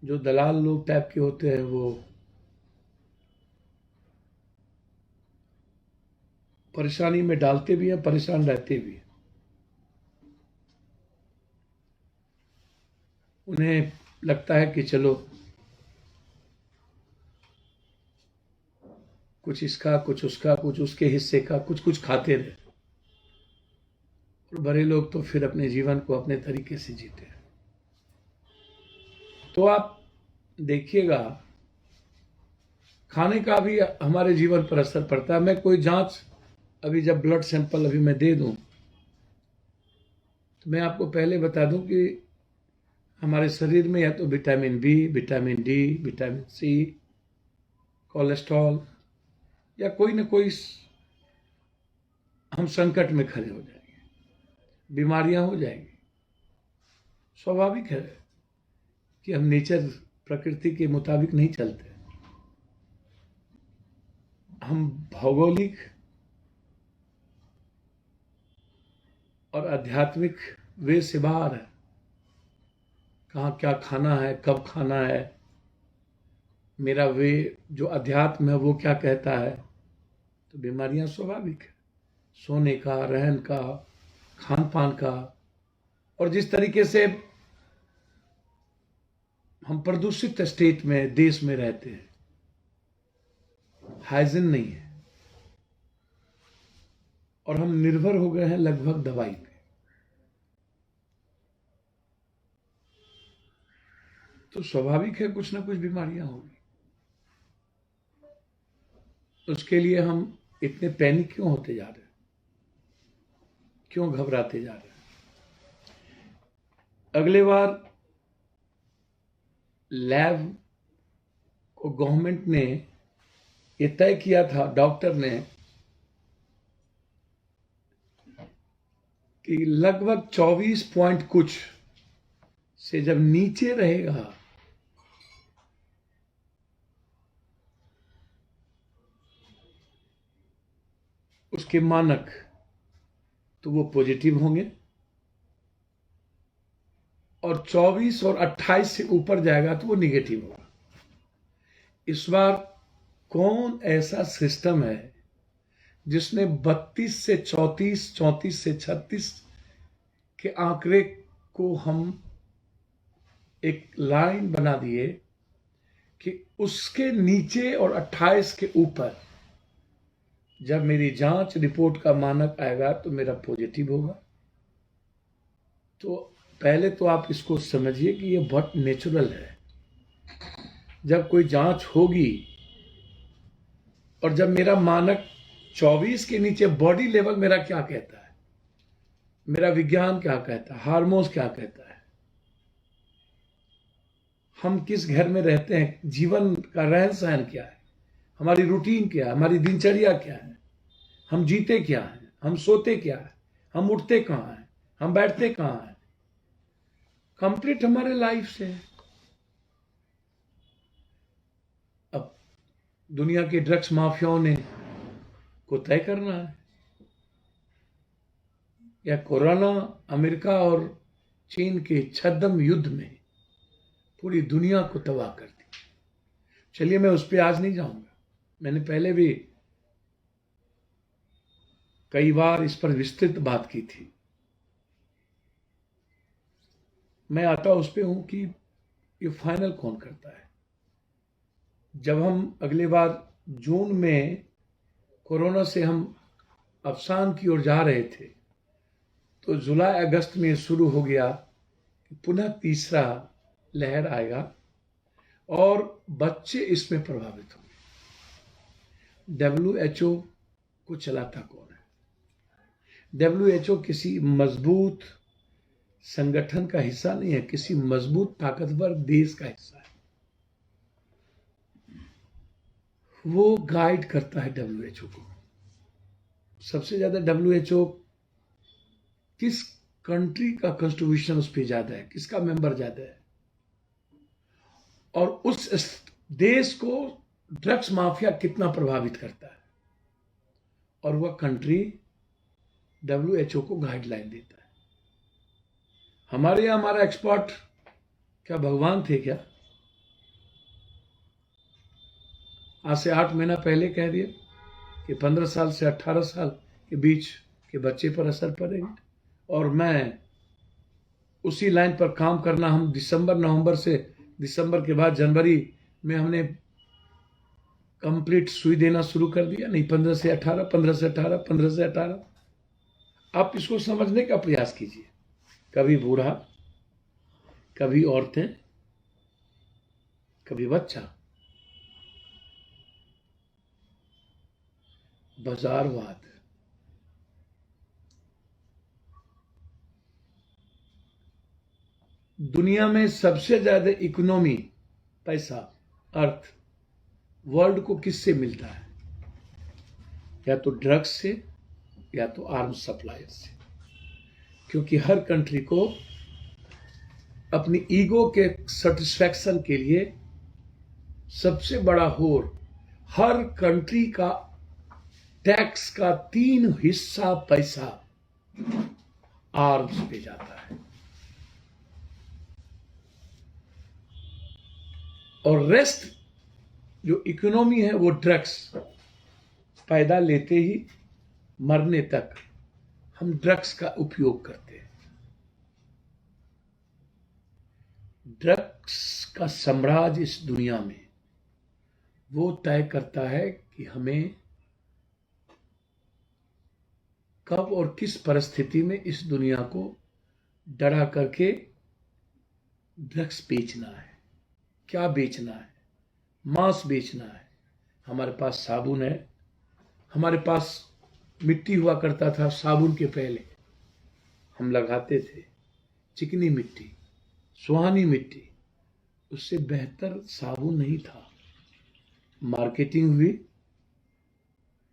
जो दलाल लोग टाइप के होते हैं वो परेशानी में डालते भी हैं, परेशान रहते भी हैं। उन्हें लगता है कि चलो कुछ इसका, कुछ उसका, कुछ उसके हिस्से का, कुछ कुछ खाते रहे। और बड़े लोग तो फिर अपने जीवन को अपने तरीके से जीते हैं। तो आप देखिएगा, खाने का भी हमारे जीवन पर असर पड़ता है। मैं कोई जांच अभी जब ब्लड सैंपल अभी मैं दे दूं तो मैं आपको पहले बता दूं कि हमारे शरीर में या तो vitamin B, vitamin D, vitamin C, cholesterol या कोई ना कोई हम संकट में खड़े हो जाएंगे, बीमारियां हो जाएंगी। स्वाभाविक है कि हम नेचर, प्रकृति के मुताबिक नहीं चलते। हम भौगोलिक और आध्यात्मिक वे से बाहर है। कहाँ क्या खाना है, कब खाना है, मेरा वे जो अध्यात्म है वो क्या कहता है। तो बीमारियां स्वाभाविक है, सोने का, रहन का, खान पान का। और जिस तरीके से हम प्रदूषित स्टेट में, देश में रहते हैं, हाइजीन नहीं है, और हम निर्भर हो गए हैं लगभग दवाई पे। तो स्वाभाविक है कुछ ना कुछ बीमारियां होगी। उसके लिए हम इतने पैनिक क्यों होते जा रहे हैं, क्यों घबराते जा रहे हैं। अगले बार लैब को गवर्नमेंट ने ये तय किया था, डॉक्टर ने, कि लगभग 24 पॉइंट कुछ से जब नीचे रहेगा उसके मानक, तो वो पॉजिटिव होंगे, और 24 और 28 से ऊपर जाएगा तो वो निगेटिव होगा। इस बार कौन ऐसा सिस्टम है जिसने 32 से 34, 34 से 36 के आंकड़े को हम एक लाइन बना दिए कि उसके नीचे और 28 के ऊपर जब मेरी जांच रिपोर्ट का मानक आएगा तो मेरा पॉजिटिव होगा। तो पहले तो आप इसको समझिए कि ये बहुत नेचुरल है। जब कोई जांच होगी और जब मेरा मानक 24 के नीचे, बॉडी लेवल मेरा क्या कहता है, मेरा विज्ञान क्या कहता है, हार्मोन्स क्या कहता है, हम किस घर में रहते हैं, जीवन का रहन सहन क्या है, हमारी रूटीन क्या है, हमारी दिनचर्या क्या है, हम जीते क्या है, हम सोते क्या है, हम उठते कहाँ हैं, हम बैठते कहाँ हैं, कंप्लीट हमारे लाइफ से। अब दुनिया के ड्रग्स माफियाओं ने को तय करना है, या कोरोना अमेरिका और चीन के छद्म युद्ध में पूरी दुनिया को तबाह कर दी। चलिए मैं उस पर आज नहीं जाऊंगा, मैंने पहले भी कई बार इस पर विस्तृत बात की थी। मैं आता उस पे हूं कि ये फाइनल कौन करता है। जब हम अगले बार जून में कोरोना से हम अवसान की ओर जा रहे थे तो जुलाई अगस्त में शुरू हो गया कि पुनः तीसरा लहर आएगा और बच्चे इसमें प्रभावित होंगे। WHO को चलाता कौन है? WHO किसी मजबूत संगठन का हिस्सा नहीं है, किसी मजबूत ताकतवर देश का हिस्सा है। वो गाइड करता है WHO को। सबसे ज्यादा WHO किस कंट्री का कंट्रीब्यूशन उस पर ज्यादा है, किसका मेंबर ज्यादा है, और उस देश को ड्रग्स माफिया कितना प्रभावित करता है, और वह कंट्री WHO को गाइडलाइन देता है। हमारे यहाँ हमारा एक्सपर्ट क्या भगवान थे क्या? आज से 8 महीना पहले कह दिया कि 15 साल से 18 साल के बीच के बच्चे पर असर पड़ेगा, और मैं उसी लाइन पर काम करना, हम नवंबर से दिसंबर के बाद जनवरी में हमने कंप्लीट सुई देना शुरू कर दिया। नहीं, 15 से 18, 15 से 18, 15 से 18। आप इसको समझने का प्रयास कीजिए। कभी बूढ़ा, कभी औरतें, कभी बच्चा, बाजारवाद। दुनिया में सबसे ज्यादा इकोनॉमी, पैसा, अर्थ वर्ल्ड को किससे मिलता है? या तो ड्रग्स से, या तो आर्म्स सप्लायर से। क्योंकि हर कंट्री को अपनी ईगो के सेटिस्फैक्शन के लिए सबसे बड़ा होर, हर कंट्री का टैक्स का 3 हिस्सा पैसा आर्म्स पे जाता है, और रेस्ट जो इकोनॉमी है वो ड्रग्स। पैदा लेते ही मरने तक हम ड्रग्स का उपयोग करते हैं। ड्रग्स का साम्राज्य इस दुनिया में वो तय करता है कि हमें कब और किस परिस्थिति में इस दुनिया को डरा करके ड्रग्स बेचना है, क्या बेचना है। मांस बेचना है। हमारे पास साबुन है, हमारे पास मिट्टी हुआ करता था साबुन के पहले, हम लगाते थे चिकनी मिट्टी, सुहानी मिट्टी। उससे बेहतर साबुन नहीं था। मार्केटिंग हुई,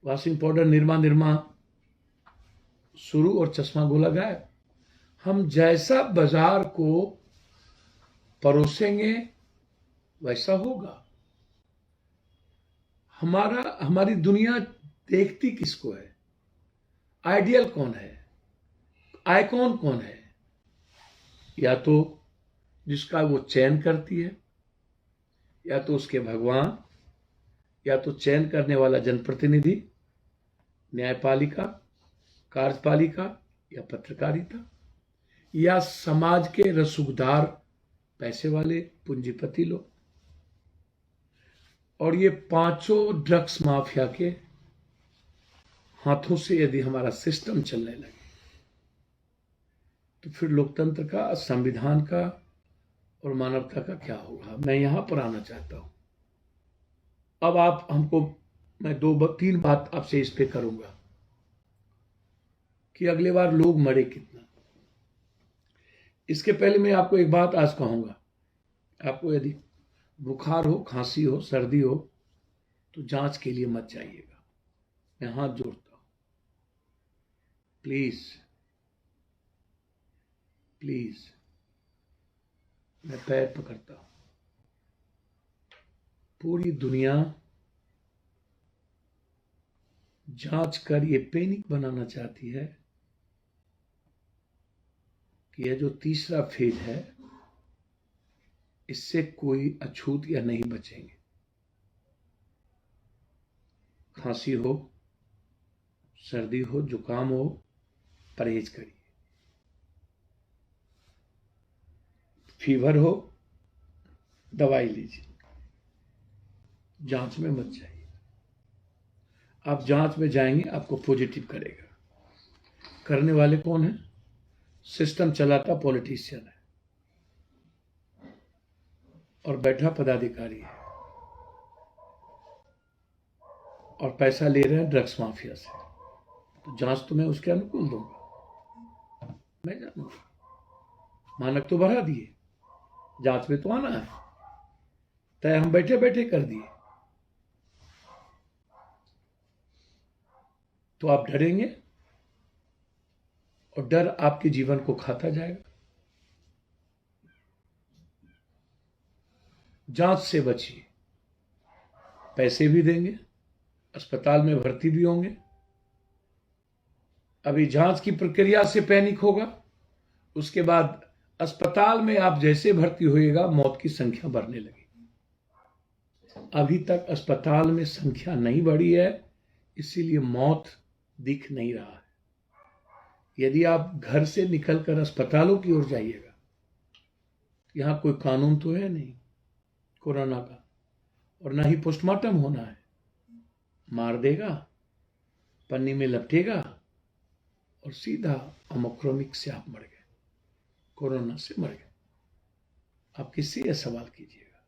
वॉशिंग पाउडर निरमा शुरू, और चश्मा गोला गायब। हम जैसा बाजार को परोसेंगे वैसा होगा। हमारी दुनिया देखती किसको है? आइडियल कौन है? आइकॉन कौन है? या तो जिसका वो चयन करती है, या तो उसके भगवान, या तो चयन करने वाला जनप्रतिनिधि, न्यायपालिका, कार्यपालिका, या पत्रकारिता, या समाज के रसूखदार पैसे वाले पूंजीपति लोग। और ये पांचों ड्रग्स माफिया के हाथों से यदि हमारा सिस्टम चलने लगे तो फिर लोकतंत्र का, संविधान का और मानवता का क्या होगा? मैं यहां पर आना चाहता हूं। अब आप हमको, मैं 2-3 बात आपसे इस पे करूंगा कि अगले बार लोग मरे कितना। इसके पहले मैं आपको एक बात आज कहूंगा। आपको यदि बुखार हो, खांसी हो, सर्दी हो तो जांच के लिए मत जाइएगा। मैं हाथ जोड़ता हूं, प्लीज प्लीज, मैं पैर पकड़ता हूं। पूरी दुनिया जांच कर ये पैनिक बनाना चाहती है कि यह जो तीसरा फेज है इससे कोई अछूत या नहीं बचेंगे। खांसी हो, सर्दी हो, जुकाम हो, परहेज करिए। फीवर हो, दवाई लीजिए, जांच में मत जाइए। आप जांच में जाएंगे आपको पॉजिटिव करेगा। करने वाले कौन है? सिस्टम चलाता पॉलिटिशियन है और बैठा पदाधिकारी है, और पैसा ले रहे हैं ड्रग्स माफिया से। तो जांच तो मैं उसके अनुकूल दूंगा, मैं जानूंगा। मानक तो बढ़ा दिए, जांच में तो आना है, तय हम बैठे बैठे कर दिए। तो आप डरेंगे और डर आपके जीवन को खाता जाएगा। जांच से बचिए, पैसे भी देंगे, अस्पताल में भर्ती भी होंगे। अभी जांच की प्रक्रिया से पैनिक होगा, उसके बाद अस्पताल में आप जैसे भर्ती होइएगा मौत की संख्या बढ़ने लगेगी। अभी तक अस्पताल में संख्या नहीं बढ़ी है, इसीलिए मौत दिख नहीं रहा है। यदि आप घर से निकलकर अस्पतालों की ओर जाइएगा, यहाँ कोई कानून तो है नहीं कोरोना का, और ना ही पोस्टमार्टम होना है। मार देगा, पन्नी में लपेटेगा और सीधा ओमिक्रॉन से आप मर गए, कोरोना से मर गए। आप किससे यह सवाल कीजिएगा?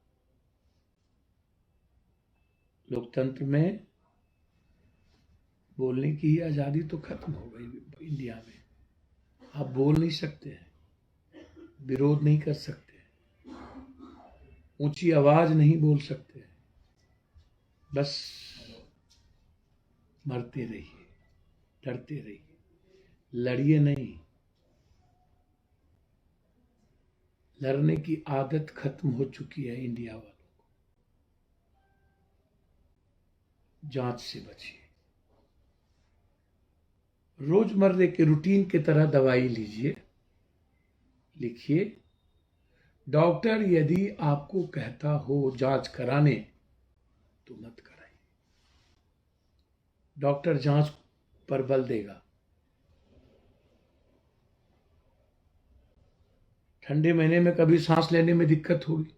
लोकतंत्र में बोलने की आजादी तो खत्म हो गई इंडिया में। आप बोल नहीं सकते हैं, विरोध नहीं कर सकते, ऊंची आवाज नहीं बोल सकते, बस मरते रहिए, डरते रहिए, लड़िए नहीं। लड़ने की आदत खत्म हो चुकी है इंडिया वालों को। जांच से बचिए, रोजमर्रे के रूटीन की तरह दवाई लीजिए। लिखिए, डॉक्टर यदि आपको कहता हो जांच कराने तो मत कराइए। डॉक्टर जांच पर बल देगा। ठंडे महीने में कभी सांस लेने में दिक्कत होगी।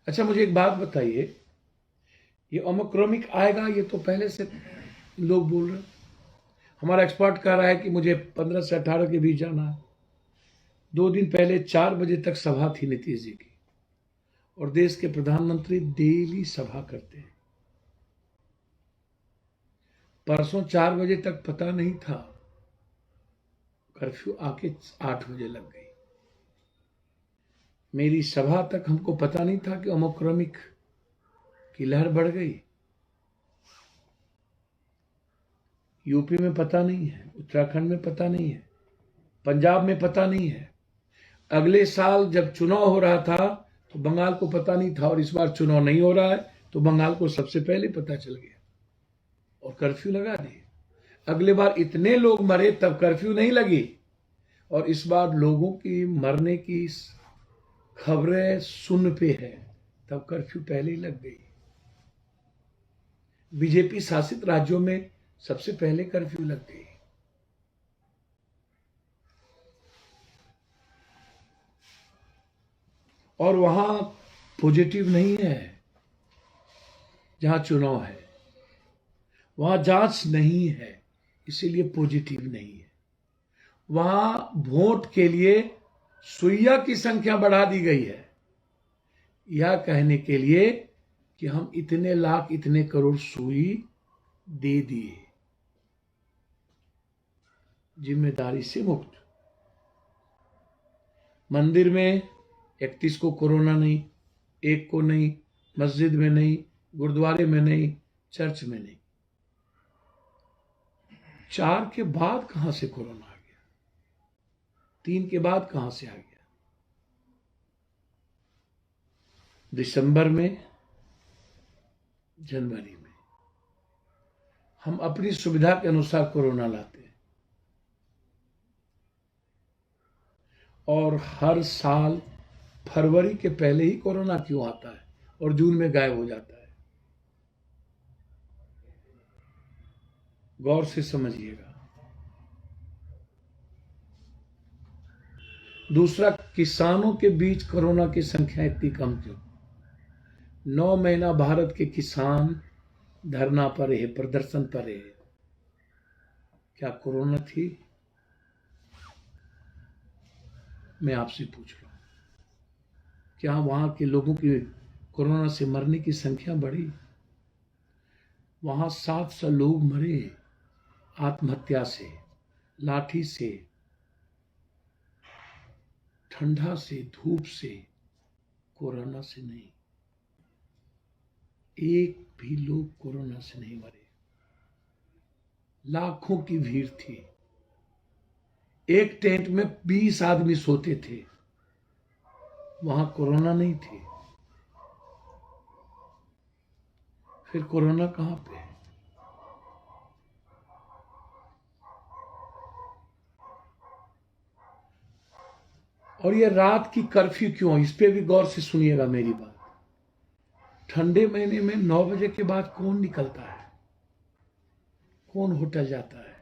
अच्छा, मुझे एक बात बताइए, ये ओमिक्रॉन आएगा ये तो पहले से लोग बोल रहे हैं। हमारा एक्सपर्ट कह रहा है कि मुझे 15 से 18 के बीच जाना है। 2 दिन पहले 4 बजे तक सभा थी नीतीश जी की, और देश के प्रधानमंत्री डेली सभा करते हैं। परसों 4 बजे तक पता नहीं था, कर्फ्यू आके 8 बजे लग गई। मेरी सभा तक हमको पता नहीं था कि ओमिक्रॉन की लहर बढ़ गई। यूपी में पता नहीं है, उत्तराखंड में पता नहीं है, पंजाब में पता नहीं है। अगले साल जब चुनाव हो रहा था तो बंगाल को पता नहीं था, और इस बार चुनाव नहीं हो रहा है तो बंगाल को सबसे पहले पता चल गया और कर्फ्यू लगा दिए। अगले बार इतने लोग मरे तब कर्फ्यू नहीं लगी, और इस बार लोगों की मरने की खबरें सुन पे है तब कर्फ्यू पहले ही लग गई। बीजेपी शासित राज्यों में सबसे पहले कर्फ्यू लग गई। और वहां पॉजिटिव नहीं है जहां चुनाव है, वहां जांच नहीं है, इसीलिए पॉजिटिव नहीं है। वहां वोट के लिए सुइया की संख्या बढ़ा दी गई है, यह कहने के लिए कि हम इतने लाख इतने करोड़ सुई दे दिए, जिम्मेदारी से मुक्त। मंदिर में 31 को कोरोना नहीं, 1 को नहीं, मस्जिद में नहीं, गुरुद्वारे में नहीं, चर्च में नहीं। 4 के बाद कहां से कोरोना आ गया? 3 के बाद कहां से आ गया? दिसंबर में, जनवरी में हम अपनी सुविधा के अनुसार कोरोना लाते हैं, और हर साल फरवरी के पहले ही कोरोना क्यों आता है और जून में गायब हो जाता है? गौर से समझिएगा। दूसरा, किसानों के बीच कोरोना की संख्या इतनी कम क्यों? 9 महीना भारत के किसान धरना पर रहे, प्रदर्शन पर रहे। क्या कोरोना थी? मैं आपसे पूछ रहा हूं, क्या वहां के लोगों की कोरोना से मरने की संख्या बढ़ी? वहां 700 लोग मरे आत्महत्या से, लाठी से, ठंडा से, धूप से, कोरोना से नहीं। एक भी लोग कोरोना से नहीं मरे। लाखों की भीड़ थी, एक टेंट में 20 आदमी सोते थे, वहां कोरोना नहीं थी। फिर कोरोना कहां पे? और ये रात की कर्फ्यू क्यों? इस पे भी गौर से सुनिएगा मेरी बात। ठंडे महीने में 9 बजे के बाद कौन निकलता है, कौन होटल जाता है?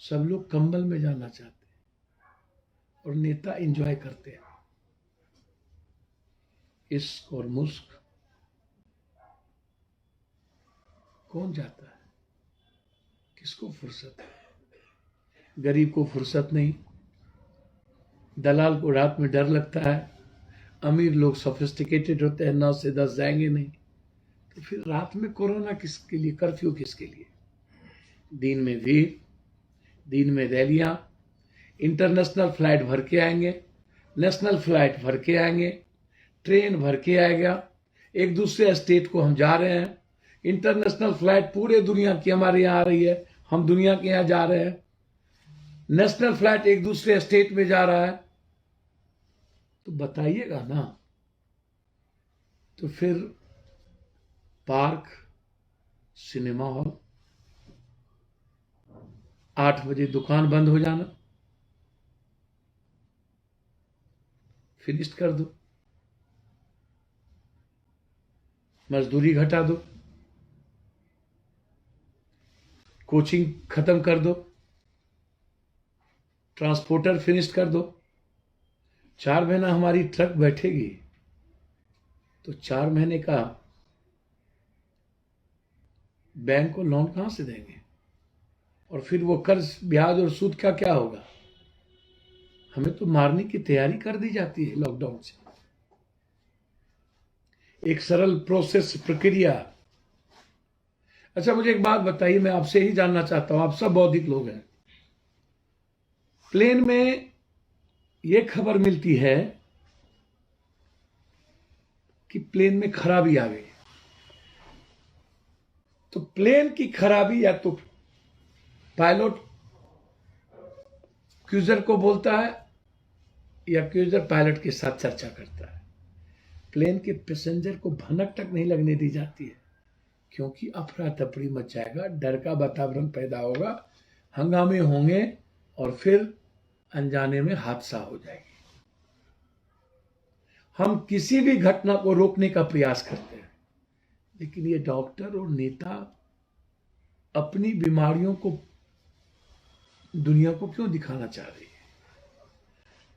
सब लोग कंबल में जाना चाहते हैं और नेता एंजॉय करते हैं। इश्क और मुश्क कौन जाता है? किसको फुर्सत है? गरीब को फुर्सत नहीं, दलाल को रात में डर लगता है, अमीर लोग सोफिस्टिकेटेड होते हैं, 9 से 10 जाएंगे नहीं, तो फिर रात में कोरोना किसके लिए, कर्फ्यू किसके लिए? दिन में भीड़, दिन में रैलियां, इंटरनेशनल फ्लाइट भर के आएंगे, नेशनल फ्लाइट भर के आएंगे, ट्रेन भर के आएगा, एक दूसरे स्टेट को हम जा रहे हैं, इंटरनेशनल फ्लाइट पूरे दुनिया की हमारे यहाँ आ रही है, हम दुनिया के यहाँ जा रहे हैं, नेशनल फ्लाइट एक दूसरे स्टेट में जा रहा है, तो बताइएगा ना। तो फिर पार्क, सिनेमा हॉल, 8 बजे दुकान बंद हो जाना, फिनिश कर दो, मजदूरी घटा दो, कोचिंग खत्म कर दो, ट्रांसपोर्टर फिनिश कर दो। 4 महीना हमारी ट्रक बैठेगी तो 4 महीने का बैंक को लोन कहां से देंगे? और फिर वो कर्ज, ब्याज और सूद का क्या होगा? हमें तो मारने की तैयारी कर दी जाती है लॉकडाउन से। एक सरल प्रोसेस, प्रक्रिया। अच्छा, मुझे एक बात बताइए, मैं आपसे ही जानना चाहता हूं, आप सब बौद्धिक लोग हैं। प्लेन में यह खबर मिलती है कि प्लेन में खराबी आ गई, तो प्लेन की खराबी या तो पायलट क्रूजर को बोलता है या क्रूजर पायलट के साथ चर्चा करता है। प्लेन के पैसेंजर को भनक तक नहीं लगने दी जाती है, क्योंकि अफरा तफरी मच जाएगा, डर का वातावरण पैदा होगा, हंगामे होंगे और फिर अनजाने में हादसा हो जाएगी। हम किसी भी घटना को रोकने का प्रयास करते हैं, लेकिन ये डॉक्टर और नेता अपनी बीमारियों को दुनिया को क्यों दिखाना चाह रही है?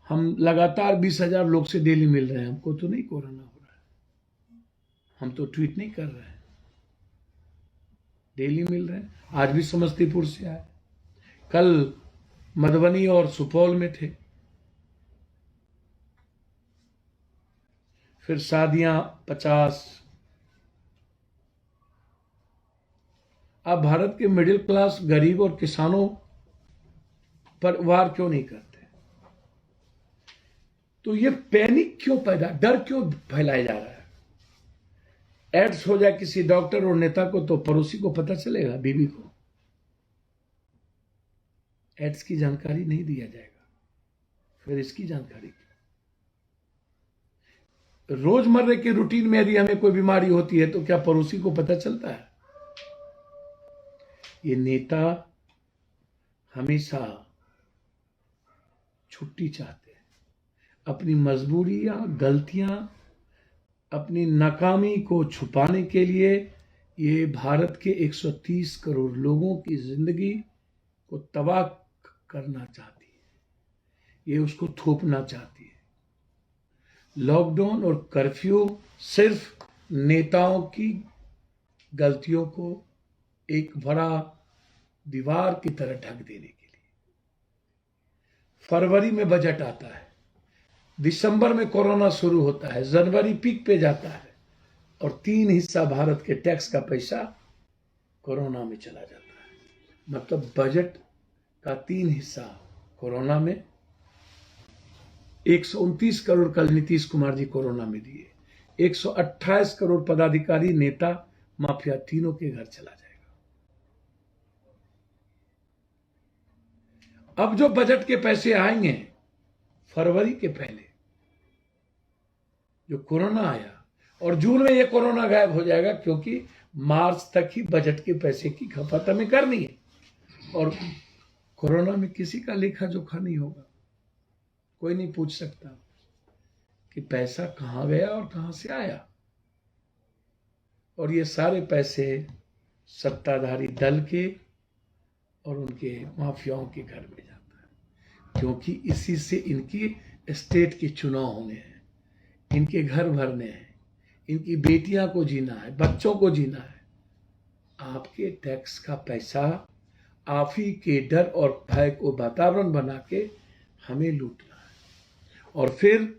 हम लगातार 20,000 लोग से डेली मिल रहे हैं, हमको तो नहीं कोरोना हो रहा है, हम तो ट्वीट नहीं कर रहे हैं, डेली मिल रहे हैं। आज भी समस्तीपुर से आए, कल मधुबनी और सुपौल में थे, फिर शादियां 50। आप भारत के मिडिल क्लास, गरीब और किसानों पर वार क्यों नहीं करते? तो ये पैनिक क्यों पैदा, डर क्यों फैलाया जा रहा है? एड्स हो जाए किसी डॉक्टर और नेता को तो पड़ोसी को पता चलेगा, बीवी को एड्स की जानकारी नहीं दिया जाएगा, फिर इसकी जानकारी। रोजमर्रे के रूटीन में यदि हमें कोई बीमारी होती है तो क्या पड़ोसी को पता चलता है? ये नेता हमेशा छुट्टी चाहते हैं, अपनी मजबूरियां, गलतियां, अपनी नाकामी को छुपाने के लिए ये भारत के 130 करोड़ लोगों की जिंदगी को तबाह करना चाहती है, ये उसको थोपना चाहती है। लॉकडाउन और कर्फ्यू सिर्फ नेताओं की गलतियों को एक बड़ा दीवार की तरह ढक देने के लिए। फरवरी में बजट आता है, दिसंबर में कोरोना शुरू होता है, जनवरी पीक पे जाता है और 3 हिस्सा भारत के टैक्स का पैसा कोरोना में चला जाता है। मतलब बजट का 3 हिस्सा कोरोना में। 129 करोड़ कल नीतीश कुमार जी कोरोना में दिए, 128 करोड़ पदाधिकारी, नेता, माफिया तीनों के घर चला जाएगा। अब जो बजट के पैसे आएंगे फरवरी के पहले, जो कोरोना आया, और जून में ये कोरोना गायब हो जाएगा, क्योंकि मार्च तक ही बजट के पैसे की खपत हमें करनी है और कोरोना में किसी का लेखा जोखा नहीं होगा। कोई नहीं पूछ सकता कि पैसा कहां गया और कहां से आया। और ये सारे पैसे सत्ताधारी दल के और उनके माफियाओं के घर में जाता है, क्योंकि इसी से इनकी स्टेट के चुनाव होने हैं, इनके घर भरने हैं, इनकी बेटियां को जीना है, बच्चों को जीना है। आपके टैक्स का पैसा आप ही के डर और भय को वातावरण बना के हमें लूटना है। और फिर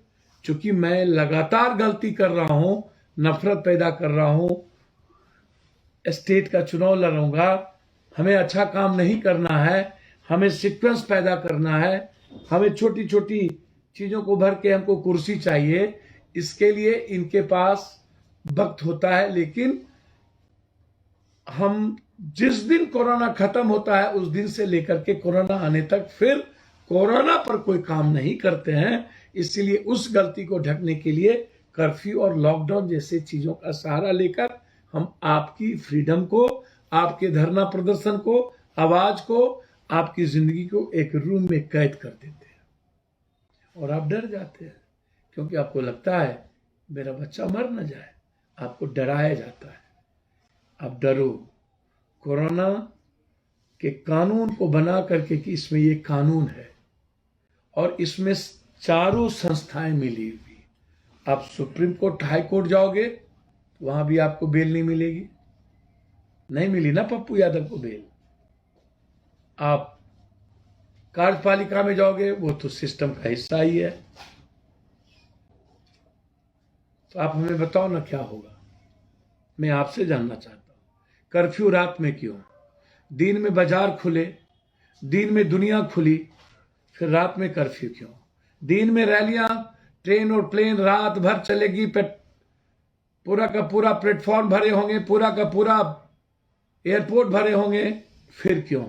चूंकि मैं लगातार गलती कर रहा हूं, नफरत पैदा कर रहा हूं, स्टेट का चुनाव लड़ूंगा, हमें अच्छा काम नहीं करना है, हमें सीक्वेंस पैदा करना है, हमें छोटी छोटी चीजों को भर के हमको कुर्सी चाहिए, इसके लिए इनके पास वक्त होता है। लेकिन हम जिस दिन कोरोना खत्म होता है उस दिन से लेकर के कोरोना आने तक फिर कोरोना पर कोई काम नहीं करते हैं। इसलिए उस गलती को ढकने के लिए कर्फ्यू और लॉकडाउन जैसे चीजों का सहारा लेकर हम आपकी फ्रीडम को, आपके धरना प्रदर्शन को, आवाज को, आपकी जिंदगी को एक रूम में कैद कर देते हैं और आप डर जाते हैं, क्योंकि आपको लगता है मेरा बच्चा मर न जाए। आपको डराया जाता है, आप डरो। कोरोना के कानून को बना करके कि इसमें ये कानून है और इसमें चारों संस्थाएं मिली हुई। आप सुप्रीम कोर्ट, हाई कोर्ट जाओगे तो वहां भी आपको बेल नहीं मिलेगी, नहीं मिली ना पप्पू यादव को बेल। आप कार्यपालिका में जाओगे, वो तो सिस्टम का हिस्सा ही है। तो आप हमें बताओ ना क्या होगा। मैं आपसे जानना चाहता हूं, कर्फ्यू रात में क्यों? दिन में बाजार खुले, दिन में दुनिया खुली, फिर रात में कर्फ्यू क्यों? दिन में रैलियां, ट्रेन और प्लेन रात भर चलेगी, पूरा का पूरा प्लेटफॉर्म भरे होंगे, पूरा का पूरा एयरपोर्ट भरे होंगे, फिर क्यों?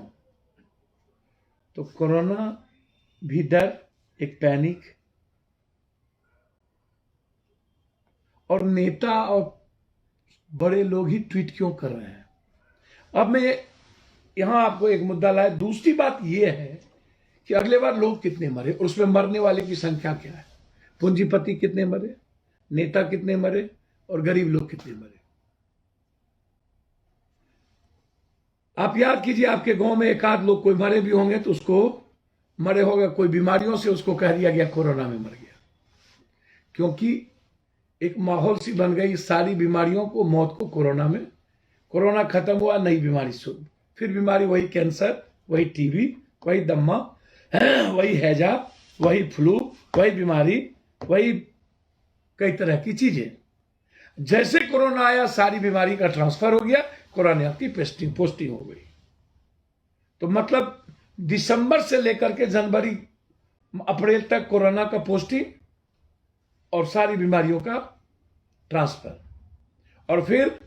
तो कोरोना भी डर, एक पैनिक, और नेता और बड़े लोग ही ट्वीट क्यों कर रहे हैं? अब मैं यहां आपको एक मुद्दा लाया। दूसरी बात यह है कि अगले बार लोग कितने मरे और उसमें मरने वाले की संख्या क्या है? पूंजीपति कितने मरे, नेता कितने मरे और गरीब लोग कितने मरे? आप याद कीजिए, आपके गांव में एक आध लोग कोई मरे भी होंगे तो उसको मरे होगा कोई बीमारियों से, उसको कह दिया गया कोरोना में मर गया, क्योंकि एक माहौल सी बन गई सारी बीमारियों को, मौत को कोरोना में। कोरोना खत्म हुआ, नई बीमारी शुरू, फिर बीमारी वही कैंसर, वही टीबी, वही दम्मा, वही हैजा, वही फ्लू, वही बीमारी, वही कई तरह की चीजें। जैसे कोरोना आया सारी बीमारी का ट्रांसफर हो गया, कोरोना की पोस्टिंग हो गई। तो मतलब दिसंबर से लेकर के जनवरी अप्रैल तक कोरोना का पोस्टिंग और सारी बीमारियों का ट्रांसफर, और फिर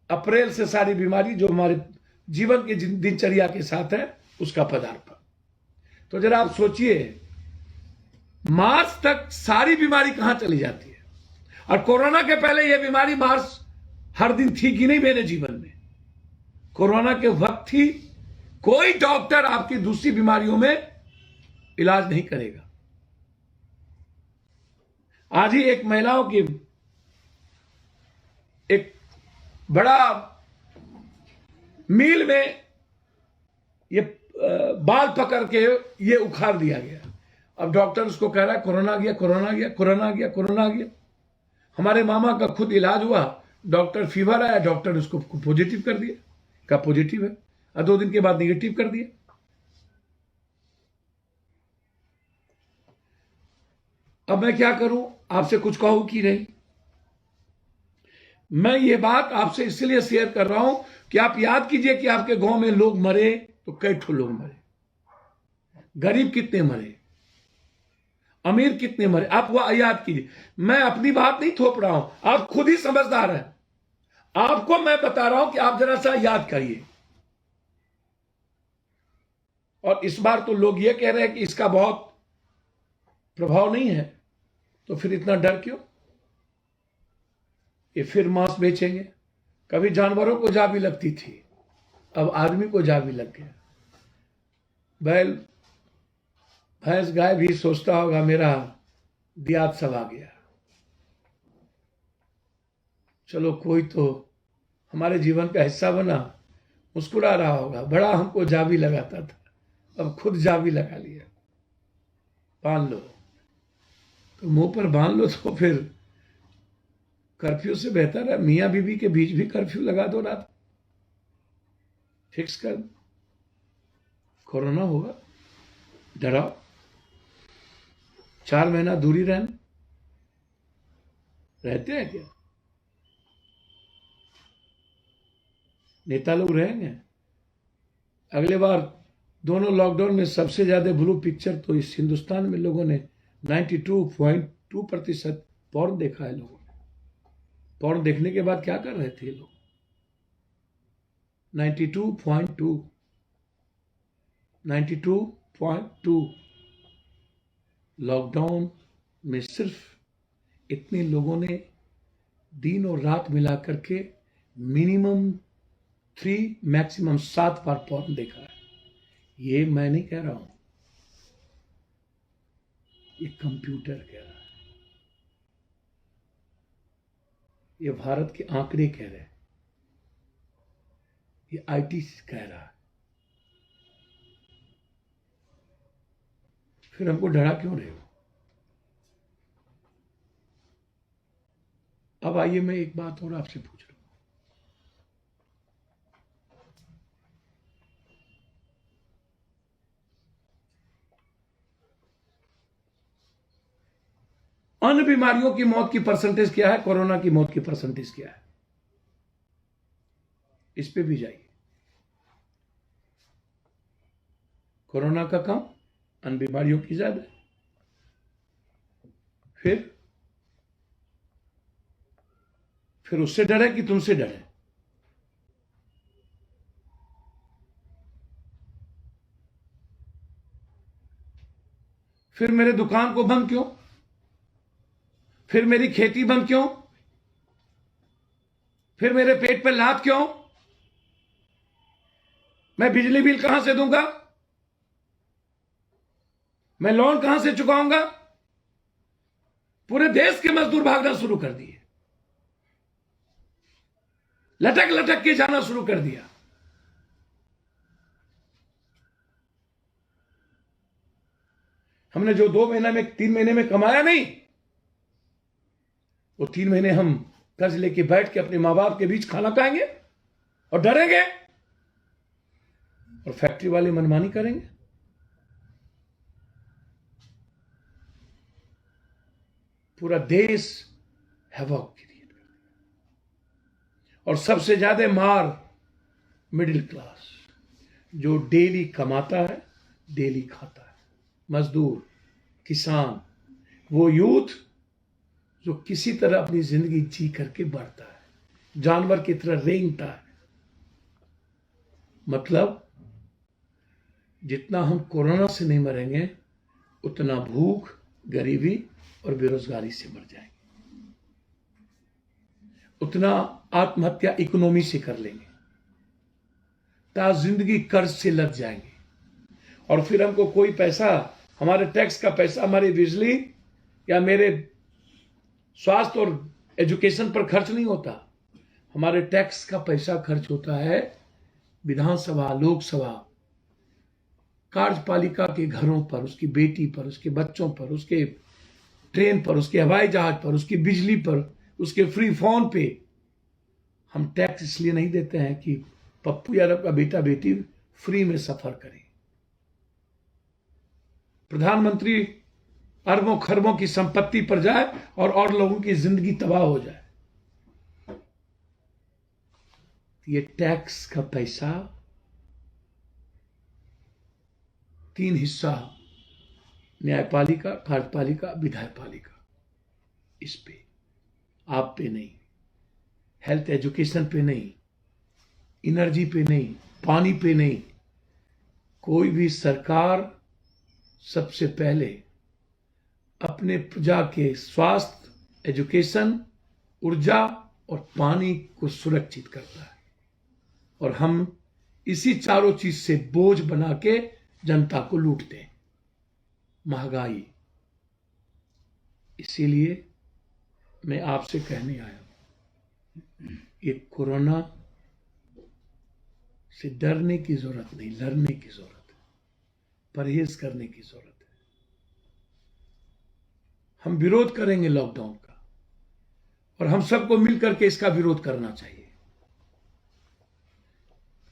अप्रैल से सारी बीमारी जो हमारे जीवन के दिनचर्या के साथ है उसका पदार्पण। तो जरा आप सोचिए, मार्च तक सारी बीमारी कहां चली जाती है? और कोरोना के पहले यह बीमारी मार्च हर दिन थी कि नहीं मेरे जीवन में? कोरोना के वक्त ही कोई डॉक्टर आपकी दूसरी बीमारियों में इलाज नहीं करेगा। आज ही एक महिलाओं की एक बड़ा मील में ये बाल पकड़ के ये उखाड़ दिया गया। अब डॉक्टर उसको कह रहा है कोरोना आ गया, कोरोना आ गया, कोरोना आ गया, कोरोना आ गया। हमारे मामा का खुद इलाज हुआ, डॉक्टर फीवर आया, डॉक्टर उसको पॉजिटिव कर दिया, का पॉजिटिव है, और 2 दिन के बाद निगेटिव कर दिया। अब मैं क्या करूं? आपसे कुछ कहूं कि नहीं? मैं ये बात आपसे इसलिए शेयर कर रहा हूं कि आप याद कीजिए कि आपके गांव में लोग मरे तो कई ठो लोग मरे, गरीब कितने मरे, अमीर कितने मरे, आप वो याद कीजिए। मैं अपनी बात नहीं थोप रहा हूं, आप खुद ही समझदार हैं। आपको मैं बता रहा हूं कि आप जरा सा याद करिए। और इस बार तो लोग ये कह रहे हैं कि इसका बहुत प्रभाव नहीं है, तो फिर इतना डर क्यों? ये फिर मांस बेचेंगे। कभी जानवरों को जा भी लगती थी, अब आदमी को जा भी लग गया। बैल, भैंस, गाय भी सोचता होगा मेरा दियात सब आ गया, चलो कोई तो हमारे जीवन का हिस्सा बना, मुस्कुरा रहा होगा, बड़ा हमको जा भी लगाता था, अब खुद जा भी लगा लिया। बांध लो तो मुंह पर बांध लो, तो फिर कर्फ्यू से बेहतर है मियां बीवी के बीच भी कर्फ्यू लगा दो, रात फिक्स कर दो। कोरोना होगा, डराओ, 4 महीना दूरी रहते हैं क्या? नेता लोग रहेंगे? अगले बार दोनों लॉकडाउन में सबसे ज्यादा ब्लू पिक्चर तो इस हिंदुस्तान में लोगों ने 92.2% पॉर्न देखा है। लोगों ने पॉर्न देखने के बाद क्या कर रहे थे लोग? 92.2 लॉकडाउन में सिर्फ इतने लोगों ने दिन और रात मिला करके मिनिमम 3 मैक्सिमम 7 बार पॉर्न देखा है। ये मैं नहीं कह रहा हूं, ये कंप्यूटर कह रहा है, ये भारत के आंकड़े कह रहे हैं, ये आईटी कह रहा है। फिर हमको डरा क्यों रहे हो? अब आइए मैं एक बात और आपसे पूछ रहा हूं, अन्य बीमारियों की मौत की परसेंटेज क्या है, कोरोना की मौत की परसेंटेज क्या है? इस पे भी जाइए। कोरोना का कम, अन्य बीमारियों की ज्यादा। फिर उससे डरे कि तुमसे डरे? फिर मेरे दुकान को बंद क्यों? फिर मेरी खेती बंद क्यों? फिर मेरे पेट पे लात क्यों? मैं बिजली बिल कहां से दूंगा? मैं लोन कहां से चुकाऊंगा? पूरे देश के मजदूर भागना शुरू कर दिए, लटक लटक के जाना शुरू कर दिया। हमने जो 2 महीना में 3 महीने में कमाया नहीं, वो 3 महीने हम कर्ज लेके बैठ के अपने मां बाप के बीच खाना खाएंगे और डरेंगे, और फैक्ट्री वाले मनमानी करेंगे। पूरा देश हैवॉक क्रिएट कर दिया, और सबसे ज्यादा मार मिडिल क्लास, जो डेली कमाता है, डेली खाता है, मजदूर, किसान, वो यूथ जो किसी तरह अपनी जिंदगी जी करके बढ़ता है, जानवर की तरह रेंगता है। मतलब जितना हम कोरोना से नहीं मरेंगे, उतना भूख, गरीबी और बेरोजगारी से मर जाएंगे, उतना आत्महत्या इकोनॉमी से कर लेंगे, जिंदगी कर्ज से लग जाएंगे, और फिर हमको कोई पैसा, हमारे टैक्स का पैसा हमारी बिजली या मेरे स्वास्थ्य और एजुकेशन पर खर्च नहीं होता। हमारे टैक्स का पैसा खर्च होता है विधानसभा, लोकसभा, कार्यपालिका के घरों पर, उसकी बेटी पर, उसके बच्चों पर, उसके ट्रेन पर, उसके हवाई जहाज पर, उसकी बिजली पर, उसके फ्री फोन पे। हम टैक्स इसलिए नहीं देते हैं कि पप्पू यादव का बेटा बेटी फ्री में सफर करे, प्रधानमंत्री अरबों खरबों की संपत्ति पर जाए और लोगों की जिंदगी तबाह हो जाए। ये टैक्स का पैसा 3 हिस्सा, न्यायपालिका, कार्यपालिका, विधायपालिका, इस पे, आप पे नहीं, हेल्थ एजुकेशन पे नहीं, एनर्जी पे नहीं, पानी पे नहीं। कोई भी सरकार सबसे पहले अपने प्रजा के स्वास्थ्य, एजुकेशन, ऊर्जा और पानी को सुरक्षित करता है, और हम इसी चारों चीज से बोझ बना के जनता को लूटते हैं, महंगाई। इसीलिए मैं आपसे कहने आया हूं, ये कोरोना से डरने की जरूरत नहीं, लड़ने की जरूरत है, परहेज करने की जरूरत है। हम विरोध करेंगे लॉकडाउन का, और हम सबको मिलकर के इसका विरोध करना चाहिए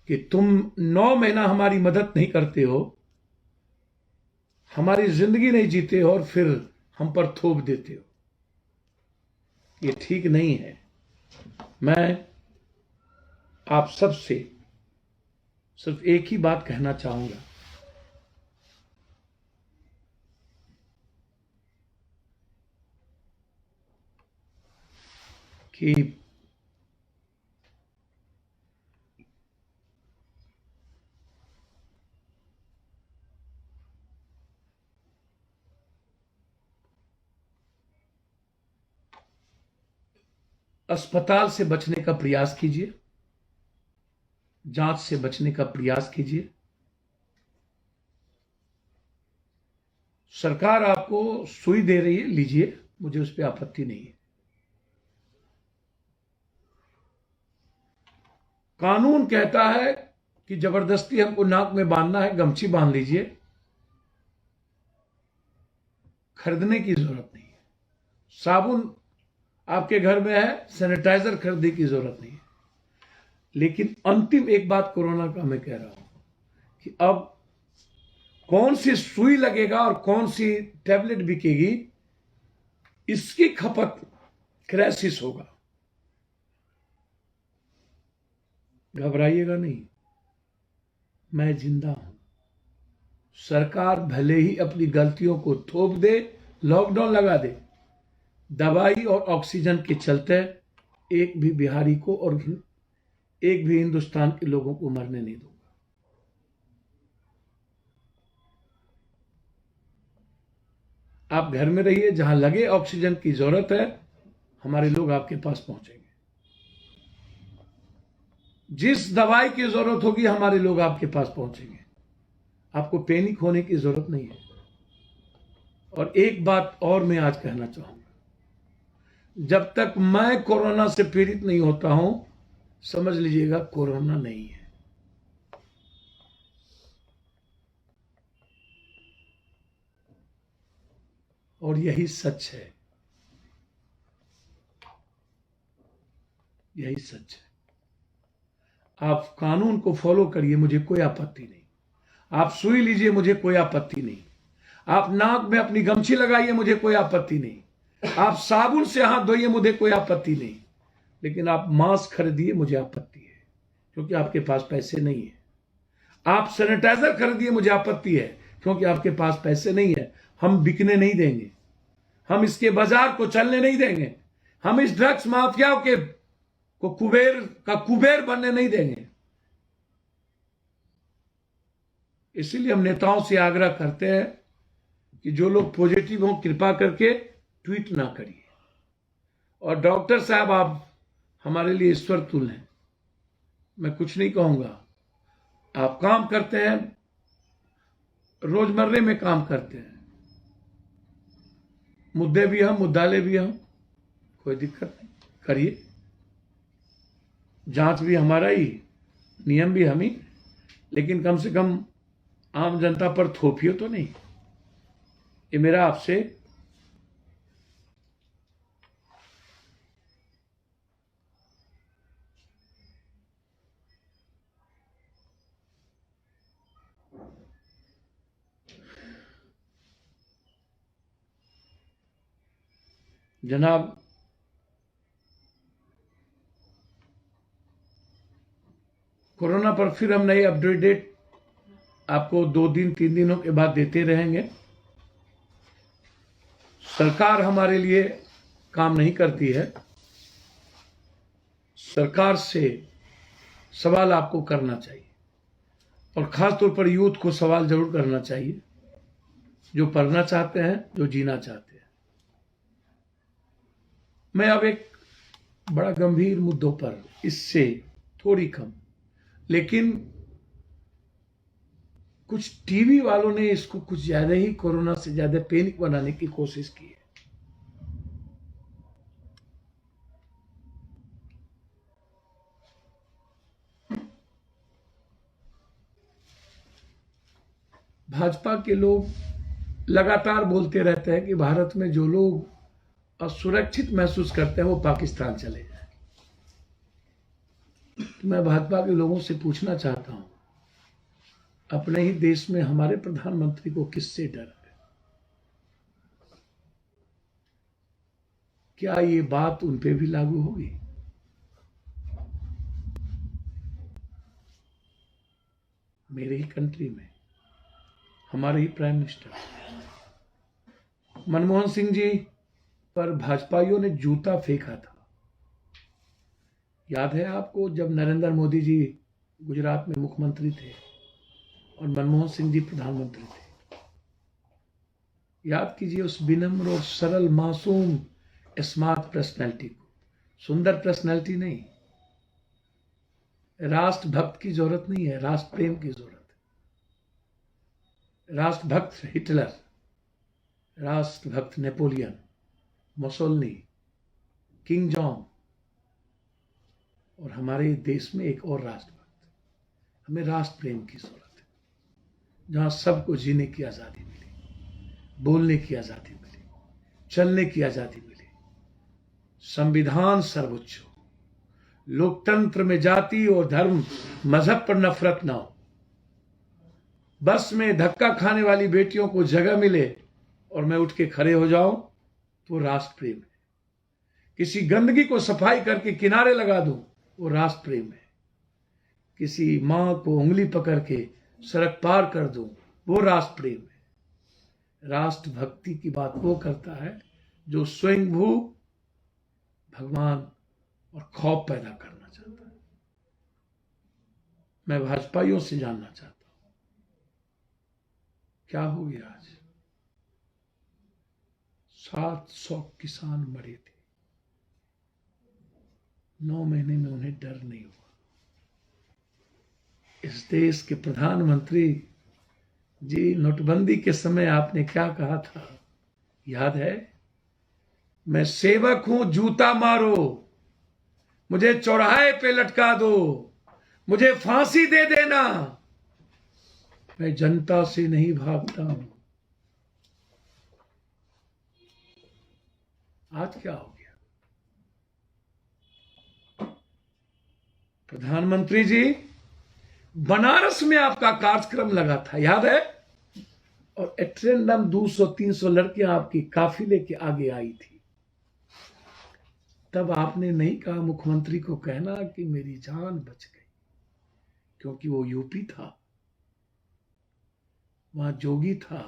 कि तुम 9 महीना हमारी मदद नहीं करते हो, हमारी जिंदगी नहीं जीते हो और फिर हम पर थोप देते हो। ये ठीक नहीं है। मैं आप सबसे सिर्फ एक ही बात कहना चाहूंगा कि अस्पताल से बचने का प्रयास कीजिए, जांच से बचने का प्रयास कीजिए। सरकार आपको सुई दे रही है, लीजिए, मुझे उस पर आपत्ति नहीं है। कानून कहता है कि जबरदस्ती हमको नाक में बांधना है, गमछी बांध लीजिए, खरीदने की जरूरत नहीं है। साबुन आपके घर में है, सैनिटाइजर खरीदने की जरूरत नहीं है। लेकिन अंतिम एक बात कोरोना का मैं कह रहा हूं कि अब कौन सी सुई लगेगा और कौन सी टैबलेट बिकेगी, इसकी खपत क्राइसिस होगा। घबराइएगा नहीं, मैं जिंदा हूं। सरकार भले ही अपनी गलतियों को थोप दे, लॉकडाउन लगा दे, दवाई और ऑक्सीजन के चलते एक भी बिहारी को और एक भी हिंदुस्तान के लोगों को मरने नहीं दूंगा। आप घर में रहिए, जहां लगे ऑक्सीजन की जरूरत है, हमारे लोग आपके पास पहुंचेंगे। जिस दवाई की जरूरत होगी, हमारे लोग आपके पास पहुंचेंगे। आपको पैनिक होने की जरूरत नहीं है। और एक बात और मैं आज कहना चाहूंगा, जब तक मैं कोरोना से पीड़ित नहीं होता हूं, समझ लीजिएगा कोरोना नहीं है। और यही सच है, यही सच है। आप कानून को फॉलो करिए, मुझे कोई आपत्ति नहीं। आप सुई लीजिए, मुझे कोई आपत्ति नहीं। आप नाक में अपनी गमछी लगाइए, मुझे कोई आपत्ति नहीं। आप साबुन से हाथ धोइए, मुझे कोई आपत्ति नहीं। लेकिन आप मास्क खरीदिए, मुझे आपत्ति है, क्योंकि आपके पास पैसे नहीं है। आप सैनिटाइजर खरीदिए, मुझे आपत्ति है, क्योंकि आपके पास पैसे नहीं है। हम बिकने नहीं देंगे, हम इसके बाजार को चलने नहीं देंगे, हम इस ड्रग्स माफिया के को कुबेर बनने नहीं देंगे। इसीलिए हम नेताओं से आग्रह करते हैं कि जो लोग पॉजिटिव हों, कृपा करके ट्वीट ना करिए। और डॉक्टर साहब, आप हमारे लिए ईश्वर तुल्य हैं, मैं कुछ नहीं कहूंगा। आप काम करते हैं, रोजमर्रे में काम करते हैं, मुद्दे भी हम, मुद्दाले भी हम, कोई दिक्कत नहीं, करिए। जांच भी हमारा ही, नियम भी हम ही, लेकिन कम से कम आम जनता पर थोपियो तो नहीं। ये मेरा आपसे जनाब, कोरोना पर फिर हम नई अपडेट आपको 2 दिन 3 दिनों के बाद देते रहेंगे। सरकार हमारे लिए काम नहीं करती है, सरकार से सवाल आपको करना चाहिए, और खासतौर पर यूथ को सवाल जरूर करना चाहिए, जो पढ़ना चाहते हैं, जो जीना चाहते हैं। मैं अब एक बड़ा गंभीर मुद्दों पर, इससे थोड़ी कम, लेकिन कुछ टीवी वालों ने इसको कुछ ज्यादा ही, कोरोना से ज्यादा पैनिक बनाने की कोशिश की है। भाजपा के लोग लगातार बोलते रहते हैं कि भारत में जो लोग असुरक्षित महसूस करते हैं वो पाकिस्तान चले जाए। तो मैं भाजपा के लोगों से पूछना चाहता हूं, अपने ही देश में हमारे प्रधानमंत्री को किससे डर है? क्या ये बात उन पे भी लागू होगी? मेरे ही कंट्री में हमारे ही प्राइम मिनिस्टर मनमोहन सिंह जी पर भाजपाइयों ने जूता फेंका था। याद है आपको, जब नरेंद्र मोदी जी गुजरात में मुख्यमंत्री थे और मनमोहन सिंह जी प्रधानमंत्री थे। याद कीजिए उस विनम्र और सरल मासूम स्मार्ट पर्सनैलिटी को। सुंदर पर्सनैलिटी नहीं, राष्ट्रभक्त की जरूरत नहीं है, राष्ट्र प्रेम की जरूरत है। राष्ट्रभक्त हिटलर, राष्ट्रभक्त नेपोलियन, मुसोलिनी, किंग जॉन, और हमारे देश में एक और राष्ट्रभक्त। हमें राष्ट्र प्रेम की जरूरत है, जहां सबको जीने की आजादी मिले, बोलने की आजादी मिले, चलने की आजादी मिले, संविधान सर्वोच्च हो, लोकतंत्र में जाति और धर्म मजहब पर नफरत ना हो, बस में धक्का खाने वाली बेटियों को जगह मिले और मैं उठ के खड़े हो जाऊं तो राष्ट्र प्रेम है। किसी गंदगी को सफाई करके किनारे लगा दूं, वो राष्ट्र प्रेम है। किसी मां को उंगली पकड़ के सड़क पार कर दूं, वो राष्ट्र प्रेम है। राष्ट्रभक्ति की बात वो करता है जो स्वयंभू भगवान और खौफ पैदा करना चाहता है। मैं भाजपाइयों से जानना चाहता हूं, क्या हो गया आज? 700 किसान मरे थे, 9 महीने में उन्हें डर नहीं हुआ। इस देश के प्रधानमंत्री जी, नोटबंदी के समय आपने क्या कहा था, याद है? मैं सेवक हूं, जूता मारो, मुझे चौराहे पे लटका दो, मुझे फांसी दे देना, मैं जनता से नहीं भागता हूं। आज क्या हो गया? प्रधानमंत्री जी, बनारस में आपका कार्यक्रम लगा था, याद है? और एट्रेंडम 200-300 लड़कियां आपकी काफिले के आगे आई थी। तब आपने नहीं कहा मुख्यमंत्री को कहना कि मेरी जान बच गई, क्योंकि वो यूपी था, वहां जोगी था,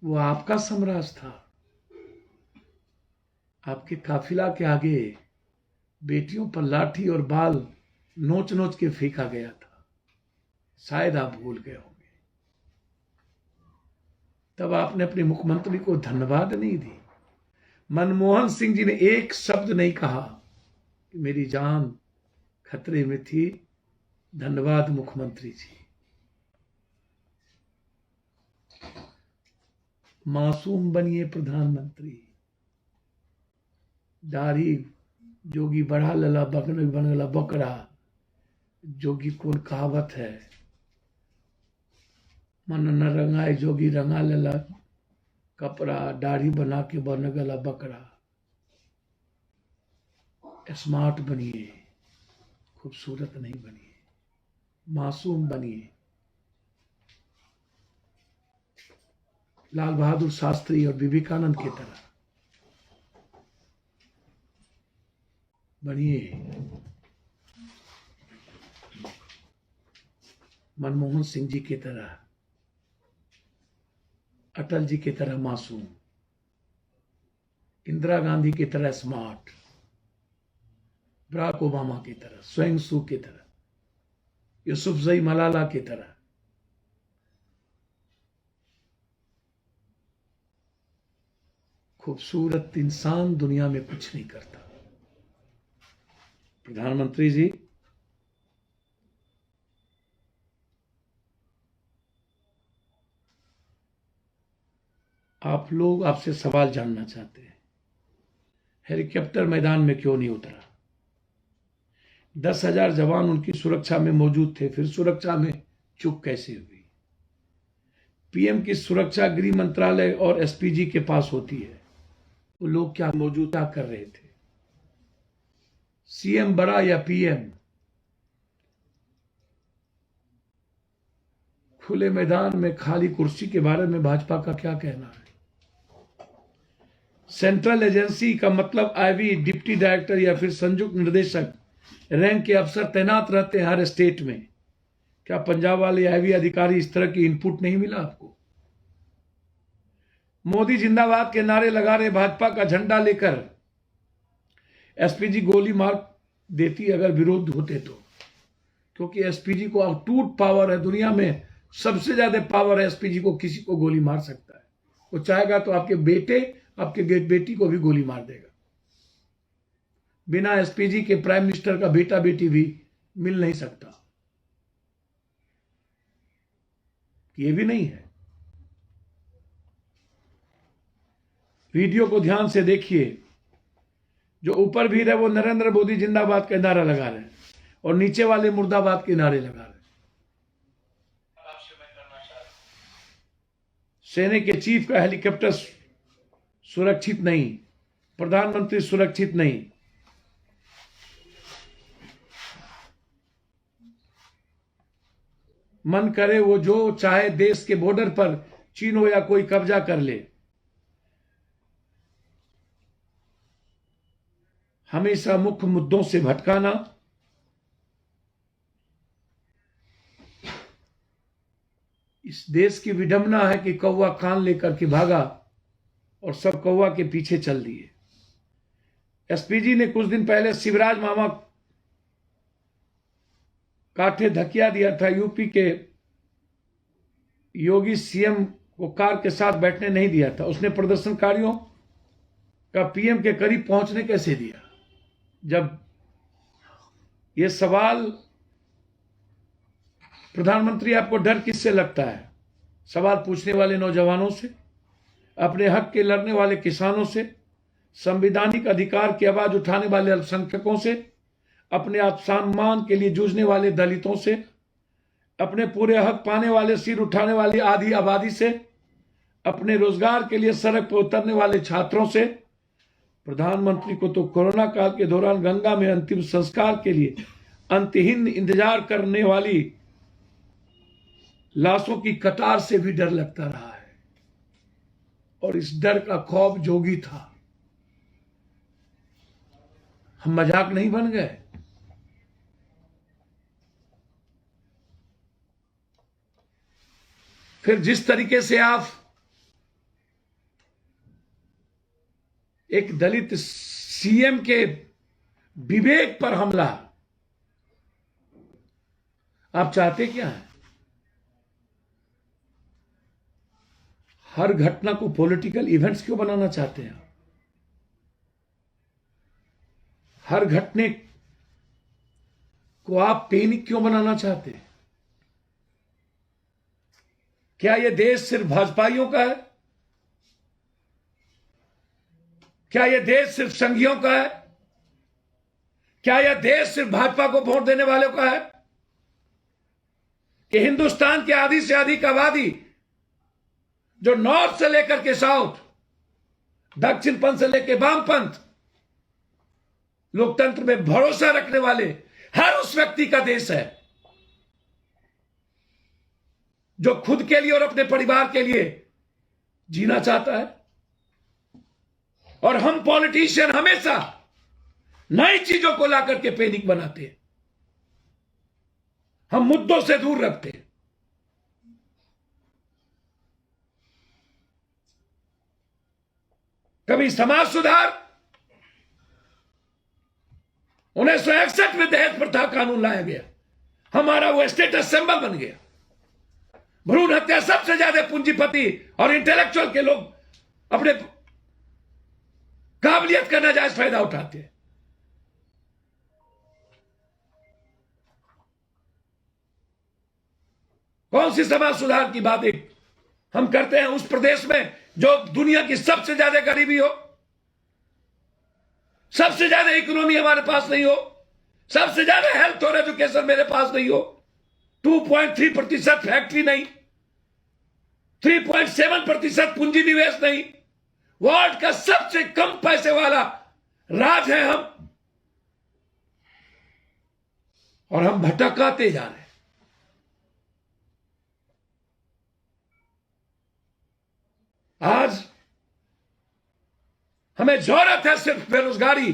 वो आपका साम्राज्य था। आपके काफिला के आगे बेटियों पर लाठी और बाल नोच नोच के फेंका गया था, शायद आप भूल गए होंगे। तब आपने अपने मुख्यमंत्री को धन्यवाद नहीं दी। मनमोहन सिंह जी ने एक शब्द नहीं कहा कि मेरी जान खतरे में थी, धन्यवाद मुख्यमंत्री जी। मासूम बनिए प्रधानमंत्री। दाढ़ी जोगी बढ़ा लला बन गला बकरा, जोगी कौन कहावत है? मन न रंगाए जोगी रंगा लला कपड़ा, दाढ़ी बना के बन गला बकरा। स्मार्ट बनिए, खूबसूरत नहीं बनिए, मासूम बनिए। लाल बहादुर शास्त्री और विवेकानंद की तरह बनिए। मनमोहन सिंह जी की तरह, अटल जी की तरह मासूम, इंदिरा गांधी की तरह स्मार्ट, बराक ओबामा की तरह, स्वयं सू की तरह, यूसुफजई मलाला की तरह। खूबसूरत इंसान दुनिया में कुछ नहीं करता। प्रधानमंत्री जी, आप लोग, आपसे सवाल जानना चाहते हैं, हेलीकॉप्टर मैदान में क्यों नहीं उतरा? 10,000 जवान उनकी सुरक्षा में मौजूद थे, फिर सुरक्षा में चूक कैसे हुई? पीएम की सुरक्षा गृह मंत्रालय और एसपीजी के पास होती है। वो लोग क्या मौजूदा कर रहे थे? सीएम बड़ा या पीएम? खुले मैदान में खाली कुर्सी के बारे में भाजपा का क्या कहना है? सेंट्रल एजेंसी का मतलब आईवी, डिप्टी डायरेक्टर या फिर संयुक्त निर्देशक रैंक के अफसर तैनात रहते हैं हर स्टेट में। क्या पंजाब वाले आईवी अधिकारी इस तरह की इनपुट नहीं मिला आपको? मोदी जिंदाबाद के नारे लगा रहे भाजपा का झंडा लेकर एसपीजी गोली मार देती अगर विरोध होते तो, क्योंकि एसपीजी को अटूट पावर है, दुनिया में सबसे ज्यादा पावर है एसपीजी को, किसी को गोली मार सकता है। वो चाहेगा तो आपके बेटे, आपके बेटी को भी गोली मार देगा। बिना एसपीजी के प्राइम मिनिस्टर का बेटा बेटी भी मिल नहीं सकता। ये भी नहीं है। वीडियो को ध्यान से देखिए। जो ऊपर भी रहे वो नरेंद्र मोदी जिंदाबाद का नारा लगा रहे हैं और नीचे वाले मुर्दाबाद के नारे लगा रहे हैं। सेना के चीफ का हेलीकॉप्टर सुरक्षित नहीं, प्रधानमंत्री सुरक्षित नहीं। मन करे वो जो चाहे देश के बॉर्डर पर चीन हो या कोई कब्जा कर ले, हमेशा मुख्य मुद्दों से भटकाना, इस देश की विडंबना है कि कौवा कान लेकर के भागा और सब कौवा के पीछे चल दिए। एसपीजी ने कुछ दिन पहले शिवराज मामा काठे धकिया दिया था। यूपी के योगी सीएम को कार के साथ बैठने नहीं दिया था। उसने प्रदर्शनकारियों का पीएम के करीब पहुंचने कैसे दिया? जब यह सवाल, प्रधानमंत्री आपको डर किससे लगता है? सवाल पूछने वाले नौजवानों से, अपने हक के लड़ने वाले किसानों से, संवैधानिक अधिकार की आवाज उठाने वाले अल्पसंख्यकों से, अपने आत्मसम्मान के लिए जूझने वाले दलितों से, अपने पूरे हक पाने वाले सिर उठाने वाली आधी आबादी से, अपने रोजगार के लिए सड़क पर उतरने वाले छात्रों से। प्रधानमंत्री को तो कोरोना काल के दौरान गंगा में अंतिम संस्कार के लिए अंतहीन इंतजार करने वाली लाशों की कतार से भी डर लगता रहा है, और इस डर का खौफ जोगी था। हम मजाक नहीं बन गए। फिर जिस तरीके से आप एक दलित सीएम के विवेक पर हमला, आप चाहते क्या है? हर घटना को पॉलिटिकल इवेंट्स क्यों बनाना चाहते हैं? हर घटने को आप पैनिक क्यों बनाना चाहते हैं? क्या यह देश सिर्फ भाजपाइयों का है? क्या यह देश सिर्फ संघियों का है? क्या यह देश सिर्फ भाजपा को वोट देने वालों का है? कि हिंदुस्तान की आधी से अधिक आबादी, जो नॉर्थ से लेकर के साउथ, दक्षिण पंथ से लेकर वामपंथ, लोकतंत्र में भरोसा रखने वाले हर उस व्यक्ति का देश है जो खुद के लिए और अपने परिवार के लिए जीना चाहता है। और हम पॉलिटिशियन हमेशा नई चीजों को ला करके पैनिक बनाते हैं, हम मुद्दों से दूर रखते हैं। कभी समाज सुधार, 1961 में दहेज प्रथा कानून लाया गया, हमारा वो स्टेटस सिंबल बन गया। भ्रूण हत्या सबसे ज्यादा पूंजीपति और इंटेलेक्चुअल के लोग अपने काबिलियत का नाजायज फायदा उठाते हैं। कौन सी समाज सुधार की बात हम करते हैं उस प्रदेश में जो दुनिया की सबसे ज्यादा गरीबी हो, सबसे ज्यादा इकोनॉमी हमारे पास नहीं हो, सबसे ज्यादा हेल्थ और एजुकेशन मेरे पास नहीं हो, 2.3% फैक्ट्री नहीं, 3.7% पूंजी निवेश नहीं, वर्ल्ड का सबसे कम पैसे वाला राज है हम, और हम भटकाते जा रहे हैं। आज हमें जरूरत है सिर्फ बेरोजगारी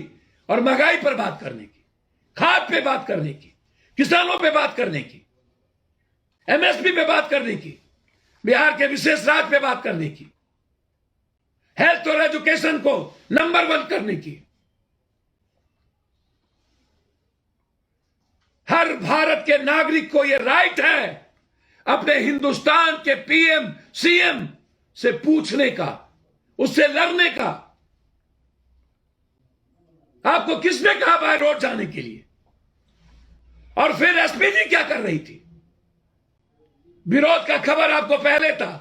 और महंगाई पर बात करने की, खाद पे बात करने की, किसानों पे बात करने की, एमएसपी पे बात करने की, बिहार के विशेष राज्य पे बात करने की, हेल्थ और एजुकेशन को नंबर 1 करने की। हर भारत के नागरिक को यह राइट है अपने हिंदुस्तान के पीएम सीएम से पूछने का, उससे लड़ने का। आपको किसने कहा बाय रोड जाने के लिए? और फिर एसपीजी क्या कर रही थी? विरोध का खबर आपको पहले था,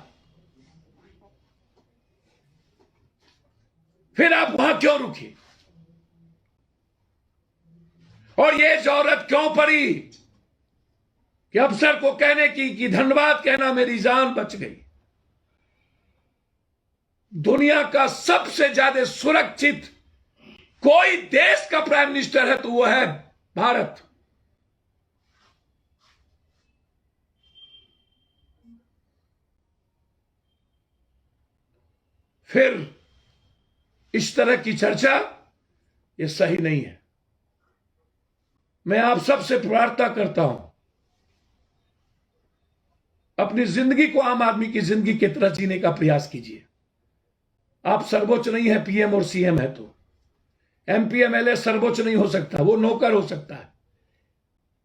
फिर आप वहां क्यों रुकी? और यह जरूरत क्यों पड़ी कि अफसर को कहने की कि धन्यवाद कहना, मेरी जान बच गई। दुनिया का सबसे ज्यादा सुरक्षित कोई देश का प्राइम मिनिस्टर है तो वो है भारत। फिर इस तरह की चर्चा ये सही नहीं है। मैं आप सबसे प्रार्थना करता हूं, अपनी जिंदगी को आम आदमी की जिंदगी की तरह जीने का प्रयास कीजिए। आप सर्वोच्च नहीं है, पीएम और सीएम है तो एमपी एमएलए सर्वोच्च नहीं हो सकता, वो नौकर हो सकता है,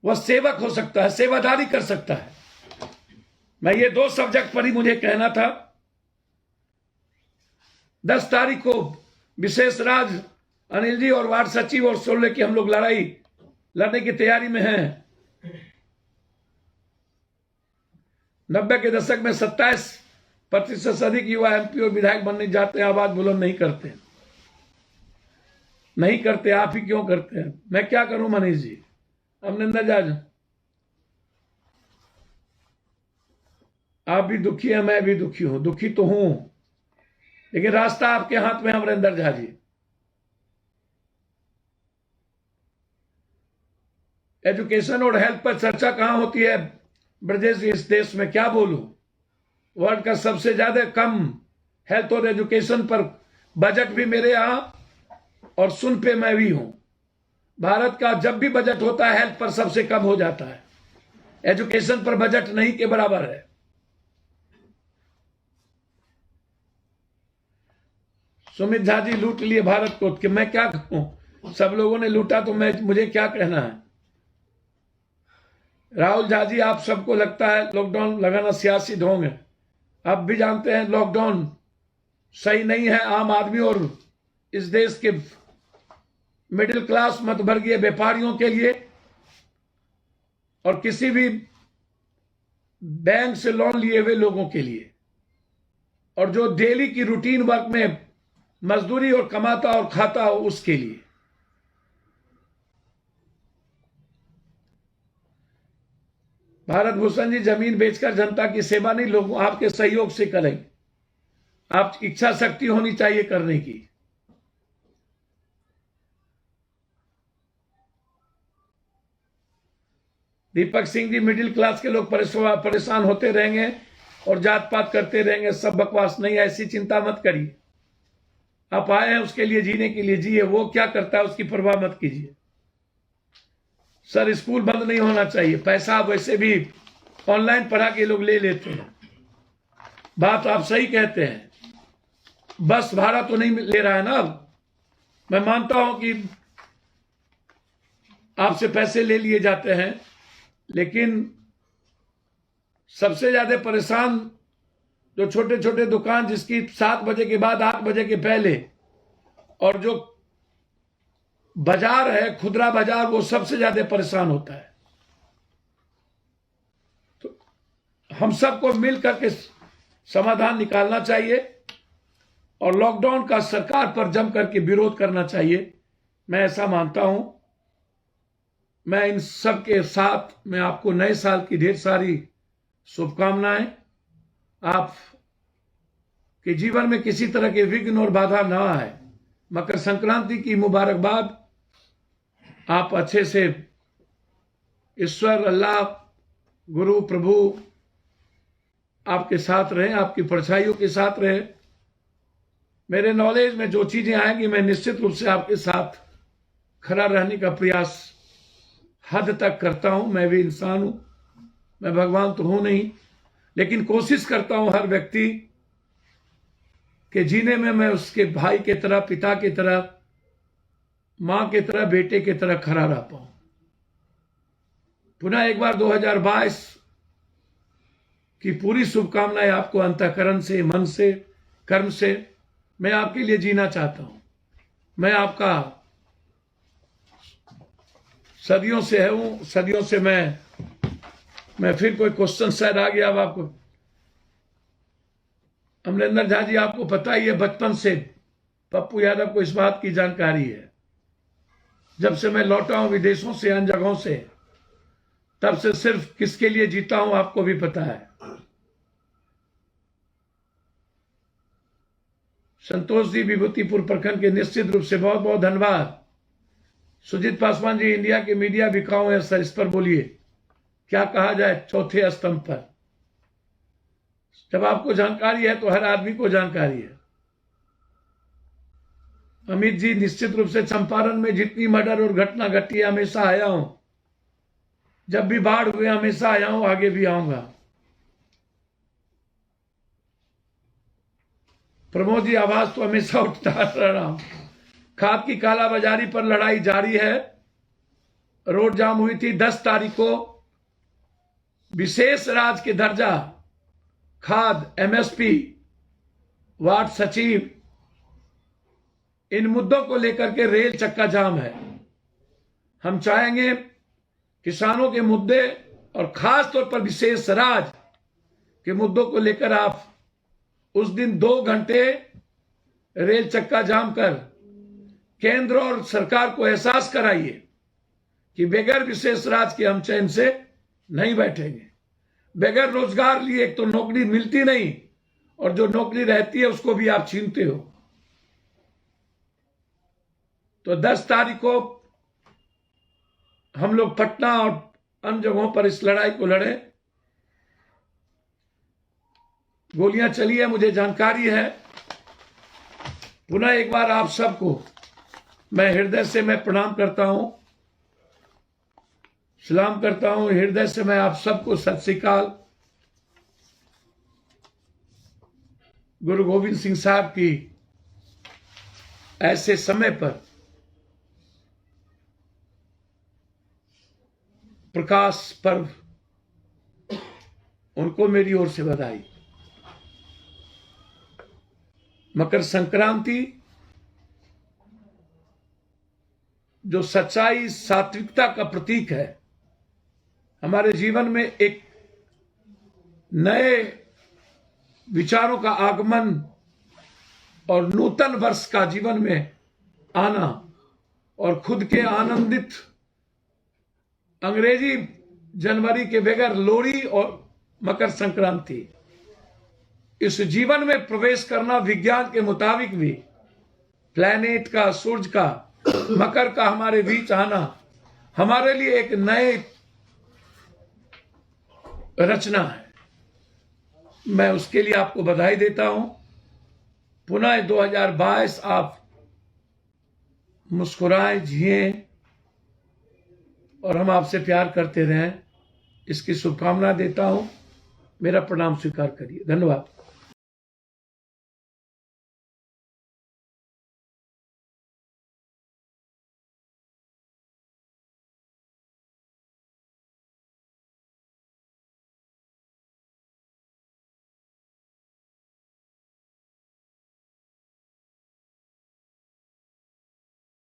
वह सेवक हो सकता है, सेवादारी कर सकता है। मैं ये 2 सब्जेक्ट पर ही मुझे कहना था। 10 तारीख को विशेष राज अनिल जी और वार्ड सचिव और 16 की हम लोग लड़ने की तैयारी में हैं। 90 के दशक में 27% से अधिक युवा एमपी और विधायक बनने जाते हैं, आवाज बुलंद नहीं करते। नहीं करते, आप ही क्यों करते हैं? मैं क्या करूं मनीष जी, अमरिंदर जाज, आप भी दुखी हैं, मैं भी दुखी हूं, दुखी तो हूं, लेकिन रास्ता आपके हाथ में है अमरिंदर झा जी। एजुकेशन और हेल्थ पर चर्चा कहां होती है ब्रजेश? इस देश में क्या बोलूं, वर्ल्ड का सबसे ज्यादा कम हेल्थ और एजुकेशन पर बजट भी मेरे यहां और सुन पे मैं भी हूं। भारत का जब भी बजट होता है हेल्थ पर सबसे कम हो जाता है, एजुकेशन पर बजट नहीं के बराबर है। सुमित झा जी लूट लिए भारत को, कि मैं क्या कहूं, सब लोगों ने लूटा तो मुझे क्या कहना है? राहुल झा जी, आप सबको लगता है लॉकडाउन लगाना सियासी ढोंग है। आप भी जानते हैं लॉकडाउन सही नहीं है आम आदमी और इस देश के मिडिल क्लास मध्यवर्गीय व्यापारियों के लिए, और किसी भी बैंक से लोन लिए हुए लोगों के लिए, और जो डेली की रूटीन वर्क में मजदूरी और कमाता और खाता हो उसके लिए। भारत भूषण जी, जमीन बेचकर जनता की सेवा नहीं, लोगों आपके सहयोग से करेंगे। आप इच्छा शक्ति होनी चाहिए करने की। दीपक सिंह जी, मिडिल क्लास के लोग परेशान होते रहेंगे और जात पात करते रहेंगे, सब बकवास नहीं, ऐसी चिंता मत करिए। आप आए हैं उसके लिए, जीने के लिए जिए, वो क्या करता है उसकी परवाह मत कीजिए। सर स्कूल बंद नहीं होना चाहिए, पैसा वैसे भी ऑनलाइन पढ़ा के लोग ले लेते हैं। बात आप सही कहते हैं, बस भाड़ा तो नहीं ले रहा है ना। अब मैं मानता हूं कि आपसे पैसे ले लिए जाते हैं, लेकिन सबसे ज्यादा परेशान जो छोटे छोटे दुकान जिसकी 7 बजे के बाद 8 बजे के पहले, और जो बाजार है खुदरा बाजार, वो सबसे ज्यादा परेशान होता है। तो हम सबको मिल करके समाधान निकालना चाहिए और लॉकडाउन का सरकार पर जम करके विरोध करना चाहिए। मैं ऐसा मानता हूं। मैं इन सब के साथ मैं आपको नए साल की ढेर सारी शुभकामनाएं। आप के जीवन में किसी तरह के विघ्न और बाधा ना आए। मकर संक्रांति की मुबारकबाद। आप अच्छे से ईश्वर, अल्लाह, गुरु, प्रभु आपके साथ रहे, आपकी परछाइयों के साथ रहे। मेरे नॉलेज में जो चीजें आएंगी मैं निश्चित रूप से आपके साथ खड़ा रहने का प्रयास हद तक करता हूं। मैं भी इंसान हूं, मैं भगवान तो हूं नहीं, लेकिन कोशिश करता हूं हर व्यक्ति के जीने में मैं उसके भाई की तरह, पिता की तरह, मां की तरह, बेटे की तरह खड़ा रह पाऊं। पुनः एक बार 2022 की पूरी शुभकामनाएं आपको अंतःकरण से, मन से, कर्म से। मैं आपके लिए जीना चाहता हूं। मैं आपका सदियों से हूं, सदियों से मैं फिर कोई क्वेश्चन शायद आ गया अब आपको। अमरिंदर झा जी, आपको पता ही है बचपन से पप्पू यादव को इस बात की जानकारी है। जब से मैं लौटा हूं विदेशों से, अन्य जगहों से, तब से सिर्फ किसके लिए जीता हूं आपको भी पता है। संतोष जी विभूतिपुर प्रखंड के निश्चित रूप से बहुत बहुत धन्यवाद। सुजीत पासवान जी, इंडिया के मीडिया बिकाऊ है सर, इस पर बोलिए क्या कहा जाए चौथे स्तंभ पर। जब आपको जानकारी है तो हर आदमी को जानकारी है। अमित जी, निश्चित रूप से चंपारण में जितनी मर्डर और घटना घटी है हमेशा आया हूं। जब भी बाढ़ हुए हमेशा आया हूं, आगे भी आऊंगा। प्रमोद जी, आवाज तो हमेशा उठता रहा हूं। खाद की कालाबाजारी पर लड़ाई जारी है। रोड जाम हुई थी 10 तारीख को। विशेष राज्य के दर्जा, खाद, एमएसपी, वार्ड सचिव, इन मुद्दों को लेकर के रेल चक्का जाम है। हम चाहेंगे किसानों के मुद्दे और खास तौर पर विशेष राज्य के मुद्दों को लेकर आप उस दिन 2 घंटे रेल चक्का जाम कर केंद्र और सरकार को एहसास कराइए कि बगैर विशेष राज्य के हम चैन से नहीं बैठेंगे। बगैर रोजगार लिए एक तो नौकरी मिलती नहीं, और जो नौकरी रहती है उसको भी आप छीनते हो। तो 10 तारीख को हम लोग पटना और अन्य जगहों पर इस लड़ाई को लड़े। गोलियां चली है, मुझे जानकारी है। पुनः एक बार आप सबको मैं हृदय से मैं प्रणाम करता हूं, सलाम करता हूं। हृदय से मैं आप सबको सत श्री अकाल। गुरु गोविंद सिंह साहब की ऐसे समय पर प्रकाश पर्व, उनको मेरी ओर से बधाई। मकर संक्रांति जो सच्चाई, सात्विकता का प्रतीक है, हमारे जीवन में एक नए विचारों का आगमन और नूतन वर्ष का जीवन में आना, और खुद के आनंदित अंग्रेजी जनवरी के बगैर लोहड़ी और मकर संक्रांति, इस जीवन में प्रवेश करना, विज्ञान के मुताबिक भी प्लैनेट का, सूरज का, मकर का हमारे बीच आना हमारे लिए एक नए रचना है। मैं उसके लिए आपको बधाई देता हूं। पुनः 2022 आप मुस्कुराएं, जिएं, और हम आपसे प्यार करते रहें, इसकी शुभकामना देता हूं। मेरा प्रणाम स्वीकार करिए। धन्यवाद।